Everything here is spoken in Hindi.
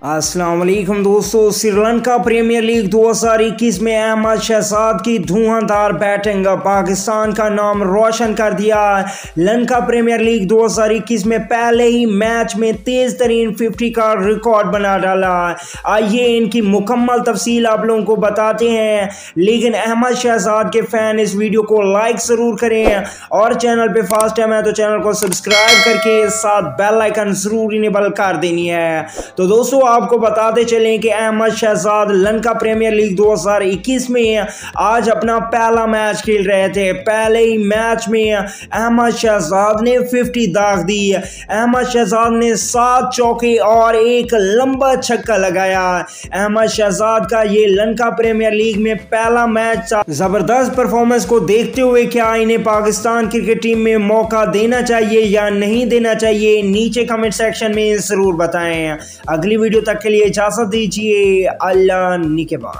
अस्सलाम वालेकुम दोस्तों, श्रीलंका प्रीमियर लीग 2021 में अहमद शहजाद की धुआंधार बैटिंग पाकिस्तान का नाम रोशन कर दिया। लंका प्रीमियर लीग 2021 में पहले ही मैच में तेज तरीन 50 का रिकॉर्ड बना डाला। आइए इनकी मुकम्मल तफसील आप लोगों को बताते हैं, लेकिन अहमद शहजाद के फैन इस वीडियो को लाइक ज़रूर करें और चैनल पे फर्स्ट टाइम है तो चैनल को सब्सक्राइब करके साथ बेल आइकन ज़रूर इनेबल कर देनी है। तो दोस्तों आपको बताते चलें कि अहमद शहजाद लंका प्रीमियर लीग 2021 में आज अपना पहला मैच खेल रहे थे। पहले ही मैच में अहमद शहजाद ने 50 दाग दी। अहमद शहजाद ने 7 चौके और एक लंबा छक्का लगाया। अहमद शहजाद का ये लंका प्रीमियर लीग में पहला मैच था। जबरदस्त परफॉर्मेंस को देखते हुए क्या इन्हें पाकिस्तान क्रिकेट टीम में मौका देना चाहिए या नहीं देना चाहिए, नीचे कमेंट सेक्शन में जरूर बताएं। अगली वीडियो तक के लिए इजाजत दीजिए। अल्लाह निगहबान।